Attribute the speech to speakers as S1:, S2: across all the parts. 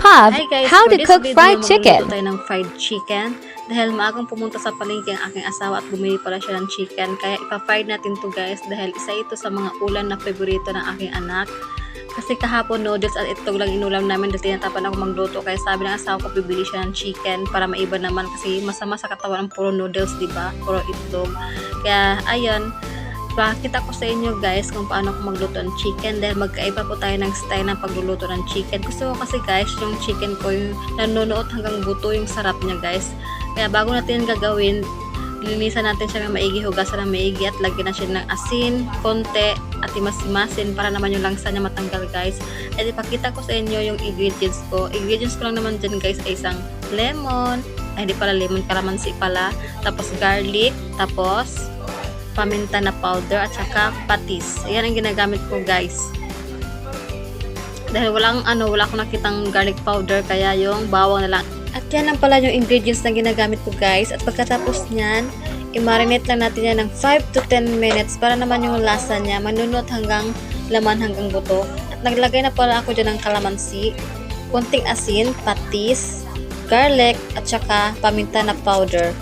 S1: Puff,
S2: Hi guys,
S1: how
S2: for
S1: to
S2: this
S1: cook
S2: video,
S1: fried
S2: magluluto
S1: chicken.
S2: tayo ng fried chicken. Dahil maagang pumunta sa palengke ang aking asawa at bumili pala siya ng chicken. Kaya ipa-fried natin to guys dahil isa ito sa mga ulam na favorito ng aking anak. Kasi kahapon noodles at itlog lang inulam namin dahil tinatapan ako magluto. Kaya sabi ng asawa ko bibili siya ng chicken para maiba naman kasi masama sa katawan ang puro noodles, diba? Puro itlog. Kaya ayun, pakita ko sa inyo guys kung paano ko magluto ng chicken dahil magkaiba po tayo ng style ng pagluluto ng chicken. Gusto ko kasi guys yung chicken ko yung nanonood hanggang buto yung sarap niya guys. Kaya bago natin yung gagawin, linisan natin siya ng maigi, hugasan ng maigi at lagyan na siya ng asin, konti at imas-imasin para naman yung langsa niya matanggal guys. At ipakita ko sa inyo yung ingredients ko. Ingredients ko lang naman dyan guys ay isang lemon, ay hindi pala lemon, kalamansi pala, tapos garlic, tapos paminta na powder at saka patis. Ayan ang ginagamit ko guys. Dahil wala akong nakitang garlic powder kaya yung bawang na lang. At yan lang pala yung ingredients na ginagamit ko guys. At pagkatapos nyan, i-marinate lang natin yan ng 5 to 10 minutes para naman yung lasa niya manunot hanggang laman hanggang buto. At naglagay na pala ako dyan ng kalamansi, konting asin, patis, garlic at saka paminta na powder.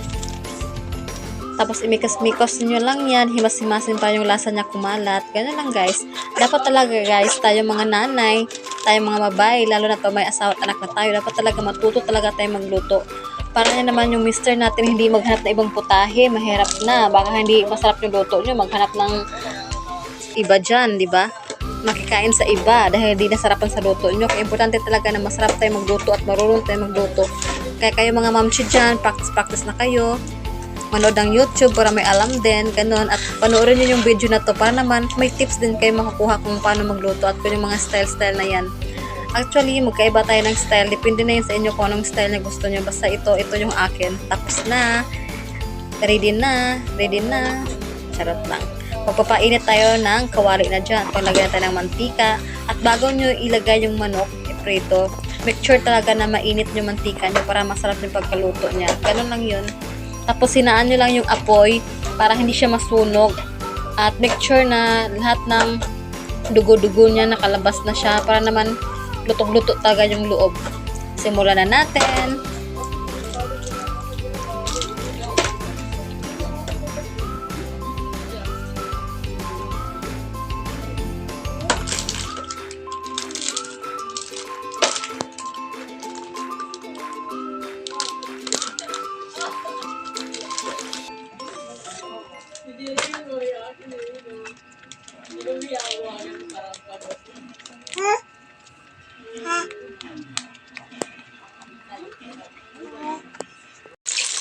S2: Tapos imikas-mikos nyo lang yan, himas-himasin para yung lasa niya kumalat. Ganun lang guys. Dapat talaga guys, tayo mga nanay, tayo mga babae, lalo na to may asawa at anak na tayo, dapat talaga matuto talaga tayo magluto. Para na naman yung mister natin hindi maghanap na ibang putahe, mahirap na. Baka hindi masarap yung luto nyo, maghanap ng iba dyan, di ba? Makikain sa iba dahil hindi nasarapan sa luto nyo. Kaya importante talaga na masarap tayo magluto at marunong tayo magluto. Kaya kayo mga mamchi dyan, practice na kayo. Manood ng YouTube para may alam din, ganun. At panoorin nyo yung video na to para naman may tips din kayo makakuha kung paano magluto at kung yung mga style na yan. Actually, magkaiba tayo ng style. Depende na yun sa inyo kung anong style na gusto nyo. Basta ito yung akin. Tapos na. Ready na. Charot lang. Magpapainit tayo ng kawali na dyan. Paglagay na tayo ng mantika. At bago nyo ilagay yung manok, iprito, make sure talaga na mainit yung mantika nyo para masarap yung pagkaluto niya. Ganun lang yun. Tapos sinaan nyo lang yung apoy para hindi siya masunog. At make sure na lahat ng dugo-dugo niya nakalabas na siya para naman lutong-luto talaga yung loob. Simulan na natin.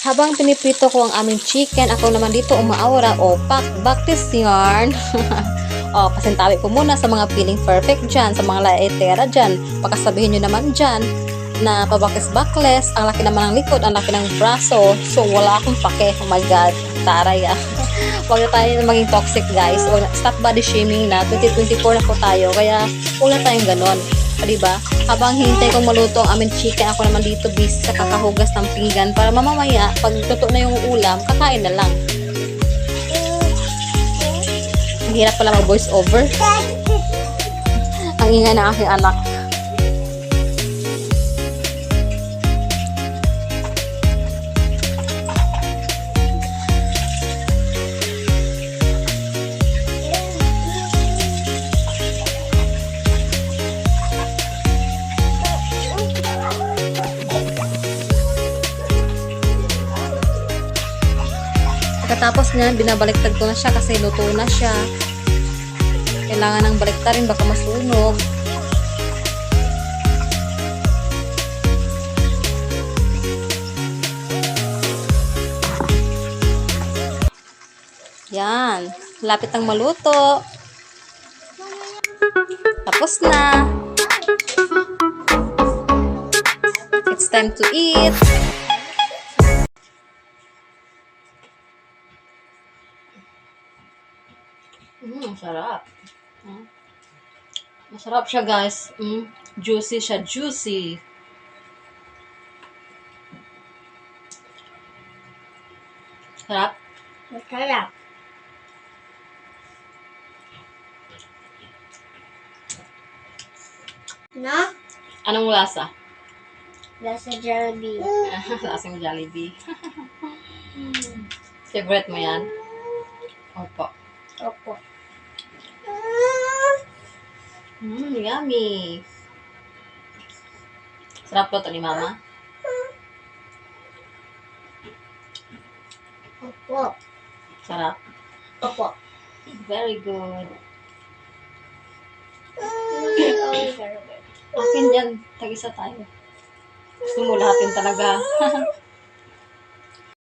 S2: Habang piniprito ko ang aming chicken, ako naman dito umaawara o practice yarn. O, pasintabi ko muna sa mga feeling perfect dyan, sa mga laetera dyan. Pagkasabihin nyo naman dyan na pabakis-bakles, ang laki naman ng likod, ang laki ng braso. So, wala akong pake. Oh my God, taray ah. Huwag na tayo maging toxic guys. Stop body shaming na. 2024 na po tayo, kaya huwag na tayong ganon. O, diba? Habang hintay kong maluto ang aming chicken, ako naman dito busy sa kakahugas ng pinggan para mamamaya, pag luto na yung ulam, kakain na lang. Ang hirap pala mag-voice over. Ang ingay ng aking anak. Pagkatapos niyan, binabaliktad ko na siya kasi luto na siya. Kailangan ng baliktarin, baka masunog. Yan. Lapit ang maluto. Tapos na. It's time to eat. Sarap. Masarap siya guys. Juicy siya, juicy. Sarap.
S3: Masarap. No?
S2: Anong lasa?
S1: Lasa Jollibee.
S2: Lasang Jollibee. Favorite mo yan? Opo.
S1: Opo.
S2: Yummy. Sarap to ni Mama.
S1: Opo.
S2: Sarap.
S1: Opo.
S2: Very good.
S1: Very good.
S2: Akin yan. Tag-isa tayo. Gusto mo lahat yun talaga.